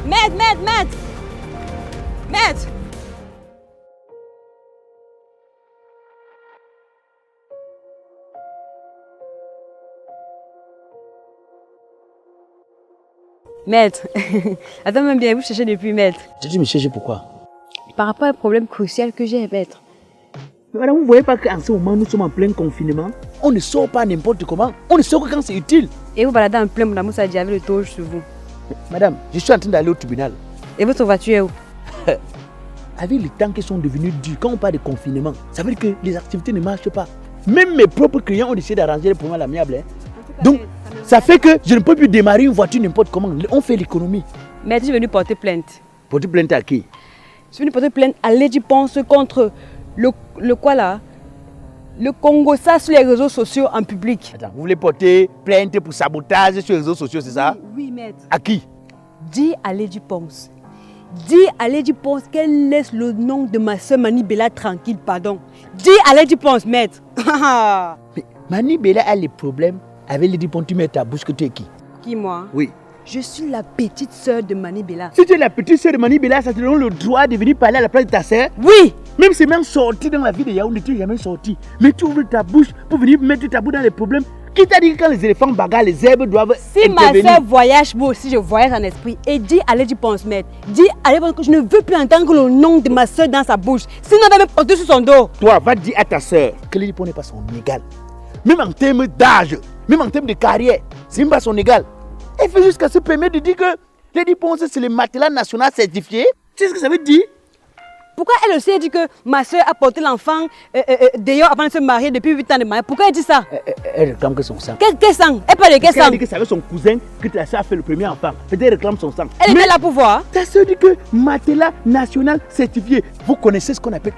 Maître. Maître, attends même bien, vous cherchez depuis maître. Tu dis me chercher pourquoi? Par rapport à un problème crucial que j'ai, maître. Mais madame, vous ne voyez pas qu'en ce moment, nous sommes en plein confinement? On ne sort pas n'importe comment. On ne sort que quand c'est utile. Et vous baladez en plein Moudamou, ça dit avec le touche sur vous. Madame, je suis en train d'aller au tribunal. Et votre voiture est où? Avec les temps qui sont devenus durs, quand on parle de confinement, ça veut dire que les activités ne marchent pas. Même mes propres clients ont décidé d'arranger les problèmes à l'amiable. Donc, ça fait que je ne peux plus démarrer une voiture n'importe comment. On fait l'économie. Maître, je suis venu porter plainte. Porter plainte à qui? Je suis venu porter plainte à Lady Ponce contre le quoi là? Le Congo, ça sur les réseaux sociaux en public. Attends, vous voulez porter plainte pour sabotage sur les réseaux sociaux, c'est ça? Oui, maître. À qui? Dis à Lady Ponce. Dis à Lady Ponce qu'elle laisse le nom de ma soeur Mani Bella tranquille, pardon. Dis à Lady Ponce, maître. Mais Mani Bella a les problèmes avec Lady Ponce, tu mets ta bouche que tu es qui? Qui, moi? Oui. Je suis la petite soeur de Mani Bella. Si tu es la petite soeur de Mani Bella, ça te donne le droit de venir parler à la place de ta soeur? Oui. Même si même sorti dans la vie de Yaoundé, tu n'es jamais sorti. Mais tu ouvres ta bouche pour venir mettre ta bouche dans les problèmes. Qui t'a dit que quand les éléphants bagarrent, les herbes doivent Si intervenir? ma soeur voyage, moi aussi je voyage en esprit. Et dis à Lady Ponce, maître. Dis à Lady Ponce que je ne veux plus entendre le nom de ma soeur dans sa bouche. Sinon elle va me porter sur son dos. Toi, va dire à ta soeur que Lady Ponce n'est pas son égal. Même en termes d'âge, même en termes de carrière, c'est même pas son égal. Elle fait jusqu'à se permettre de dire que Lady Ponce c'est le matelas national certifié. Tu sais ce que ça veut dire? Pourquoi elle aussi dit que ma soeur a porté l'enfant d'ailleurs avant de se marier depuis 8 ans de mariage? Pourquoi elle dit ça? Elle réclame que son sang. Quel sang? Elle parle de quel sang? Elle dit que c'est avec son cousin que ta soeur a fait le premier enfant. Peut-être elle réclame son sang. Elle était là pour voir. Ta soeur dit que matelas national certifié. Vous connaissez ce qu'on appelle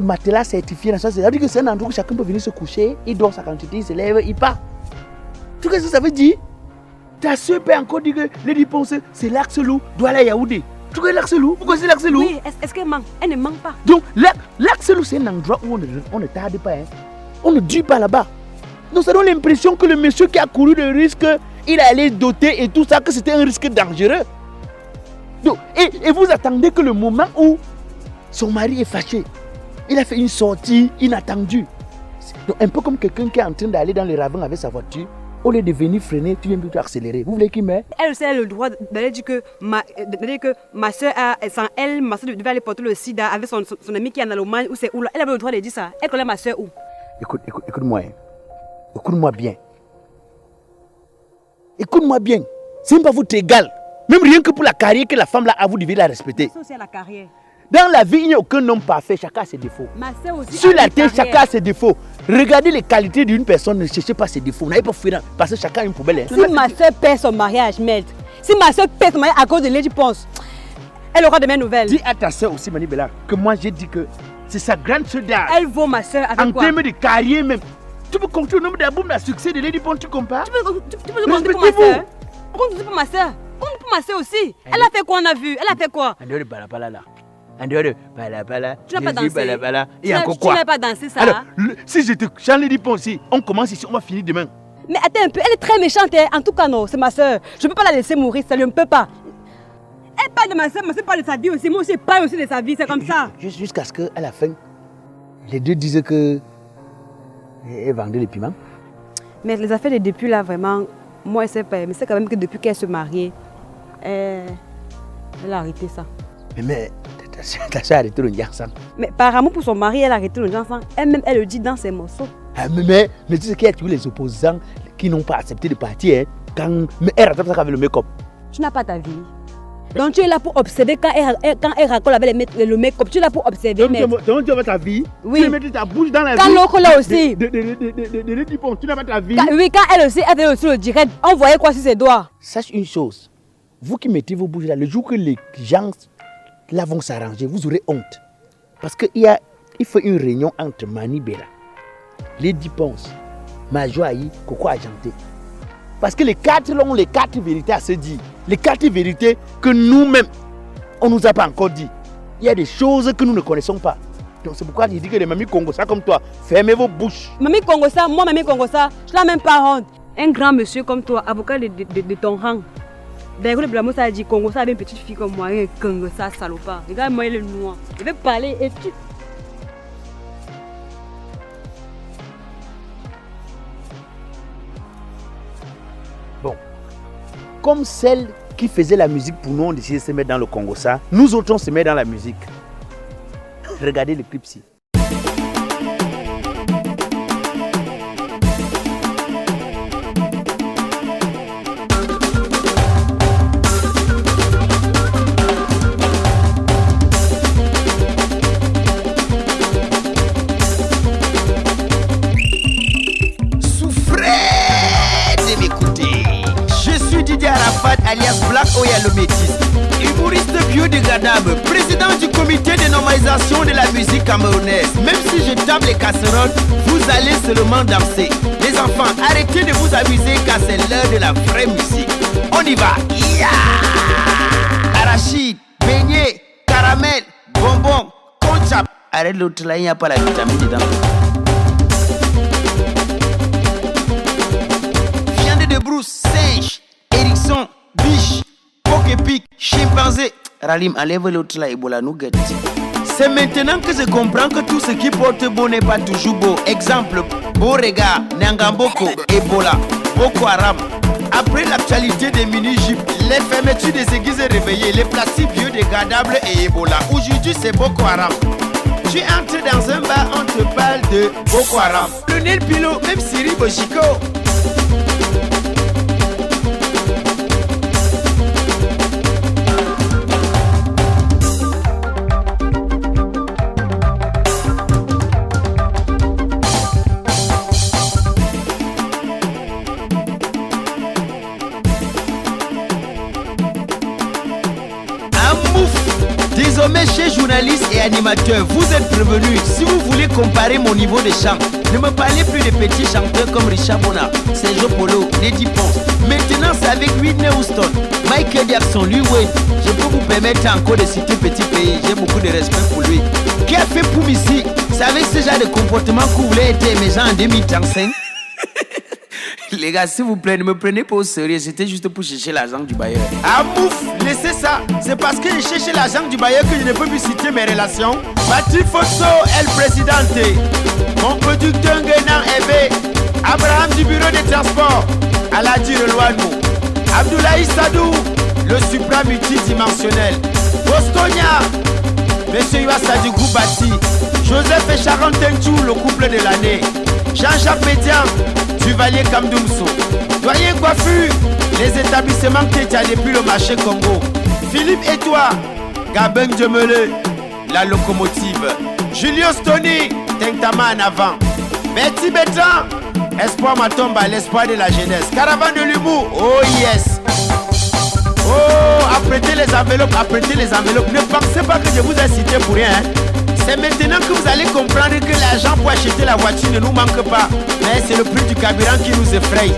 matelas certifié national. Ça veut dire que c'est un endroit où chacun peut venir se coucher, il dort sa quantité, il se lève, il part. Tu sais ce que ça veut dire? Ta soeur peut encore dire que Lady Ponce, c'est l'axe loup, doit aller à Yaoundé. Tu connais l'axe loup? Vous connaissez l'axe loup? Oui, est-ce qu'elle manque? Elle ne manque pas. Donc, l'axe loup, c'est un endroit où on ne tarde pas. Hein. On ne dure pas là-bas. Donc, ça donne l'impression que le monsieur qui a couru le risque, il allait doter et tout ça, que c'était un risque dangereux. Donc, et vous attendez que le moment où son mari est fâché, il a fait une sortie inattendue. Donc, un peu comme quelqu'un qui est en train d'aller dans les ravins avec sa voiture. Au lieu de venir freiner, tu viens plutôt accélérer. Vous voulez qu'il meure? Elle aussi a le droit d'aller dire que ma soeur, sans elle, ma soeur devait aller porter le sida avec son ami qui est en Allemagne ou c'est où là. Elle avait le droit de dire ça. Elle connaît ma soeur où? Écoute-moi. Hein. Écoute-moi bien. Écoute-moi bien. C'est même pas votre égal. Même rien que pour la carrière que la femme là a, vous devez la respecter. Ça c'est la carrière. Dans la vie, il n'y a aucun homme parfait. Chacun a ses défauts. Ma soeur aussi. Sur la terre, chacun a ses défauts. Regardez les qualités d'une personne, ne cherchez pas ses défauts. Vous n'avez pas fuir parce que chacun a une poubelle. Hein. Si ma soeur perd son mariage, maître. Si ma soeur perd son mariage à cause de Lady Ponce, elle aura de mes nouvelles. Dis à ta soeur aussi, Mani Bella, que moi j'ai dit que c'est sa grande soeur d'âge. Elle vaut ma soeur avec quoi? En termes de carrière même. Tu peux compter le nombre d'albums de succès de Lady Ponce, tu compares? Tu peux le compter pour ma soeur? On compte pour ma soeur. On compte pour ma soeur aussi. Elle a fait quoi, on a vu? Elle a fait quoi? En dehors de Balapala là. En dehors de Balapala. Tu n'as pas dansé. Balapala. Et encore quoi? Tu n'as pas dansé ça. Alors, si je te chante Lady Ponce, on commence ici, on va finir demain. Mais attends un peu, elle est très méchante. Hein. En tout cas, non, c'est ma soeur. Je ne peux pas la laisser mourir, ça ne peut pas. Elle parle de ma soeur parle de sa vie aussi. Moi aussi, je parle aussi de sa vie, c'est comme ça. Jusqu'à ce qu'à la fin, les deux disent que elle vendait les piments. Mais les affaires de depuis là, vraiment, moi, je sais pas. Mais c'est quand même que depuis qu'elle se mariée, elle a arrêté ça. Mais ta soeur a arrêté le Nyansan. Mais par amour pour son mari, elle a arrêté le Nyansan. Elle-même, elle le dit dans ses morceaux. Mais tu sais qu'il y a tous les opposants qui n'ont pas accepté de partir. Hein, quand elle rattrape ça avec le make-up. Tu n'as pas ta vie. Donc tu es là pour observer quand elle racole avec le make-up. Tu es là pour observer. Donc tu as ta vie. Oui. Tu mets ta bouche dans la vie. Quand l'autre là aussi. Tu n'as pas ta vie. Oui, quand elle aussi, elle fait aussi le direct. On voyait quoi sur ses doigts? Sache une chose. Vous qui mettez vos bouches là, le jour que les gens là vont s'arranger, vous aurez honte. Parce qu'il faut une réunion entre Mani Bella, Lady Ponce, Major Ayi, Coco Ajanté. Parce que les quatre là ont les quatre vérités à se dire. Les quatre vérités que nous-mêmes, on ne nous a pas encore dit. Il y a des choses que nous ne connaissons pas. Donc c'est pourquoi je dis que les mamies Congosa comme toi, fermez vos bouches. Mamie Congosa, moi Mamie Congosa, je n'ai même pas honte. Un grand monsieur comme toi, avocat de ton rang, D'un coup, le blâme, ça a dit Congo, ça avait une petite fille comme moi, un Congo, ça salopard. Regarde, moi, il est noir. Je vais parler et tu. Bon. Comme celle qui faisait la musique pour nous, on décidait de se mettre dans le Congo, ça. Nous autres, on se met dans la musique. Regardez le clip-ci. Alias Black Oya le Métis, humoriste biodégradable, président du comité de normalisation de la musique camerounaise. Même si je tape les casseroles, vous allez seulement danser. Les enfants, arrêtez de vous amuser car c'est l'heure de la vraie musique. On y va. Yeah! Arachide, beignet, caramel, bonbon, conchap. Arrête l'autre là, il n'y a pas la vitamine dedans. Viande de brousse, singe, hérisson, biche, poképic, chimpanzé. Ralim, enlève l'autre là, Ebola Nougat. C'est maintenant que je comprends que tout ce qui porte beau n'est pas toujours beau. Exemple, Borega, Nyangamboko, Ebola, Boko Haram. Après l'actualité des mini-jupes, les fermetures des églises réveillées, les plastiques biodégradables et Ebola. Aujourd'hui, c'est Boko Haram. Tu entres dans un bar, on te parle de Boko Haram. Le Nel Pilo, même Siri Boshiko. Désormais, chers journalistes et animateurs, vous êtes prévenus. Si vous voulez comparer mon niveau de chant, ne me parlez plus de petits chanteurs comme Richard Bona, Sergio Polo, Lady Ponce. Maintenant, c'est avec Whitney Houston, Michael Jackson, Lil Wayne. Je peux vous permettre encore de citer Petit Pays. J'ai beaucoup de respect pour lui. Qui a fait Poum ici? C'est avec ce genre de comportement que vous voulez être émergent en 2035. Les gars, s'il vous plaît, ne me prenez pas au sérieux. C'était juste pour chercher l'argent du bailleur. Ah mouf, laissez ça. C'est parce que je cherche l'argent du bailleur que je ne peux plus citer mes relations. Patrick Fosso, El Presidente. Mon producteur Nguenan Ebe. Abraham du bureau des transports. Aladi Relouanou. Abdoulaye Sadou, le supra multidimensionnel. Bostonia, Monsieur Yuasadi Goubati. Joseph et Sharon Tenchou, le couple de l'année. Jean-Jacques Pédian, Duvalier Kamdoumso. Doyen Coiffure, les établissements Kétia depuis le marché Congo. Philippe Edouard, Gabin Djemele, la locomotive. Julio Stoni, Tentama en avant. Betty Bétran, Espoir Matomba, l'espoir de la jeunesse. Caravane de l'humour, oh yes. Oh, apprêtez les enveloppes, apprêtez les enveloppes. Ne pensez pas que je vous ai cité pour rien. C'est maintenant que vous allez comprendre que l'argent pour acheter la voiture ne nous manque pas. Mais c'est le prix du carburant qui nous effraie.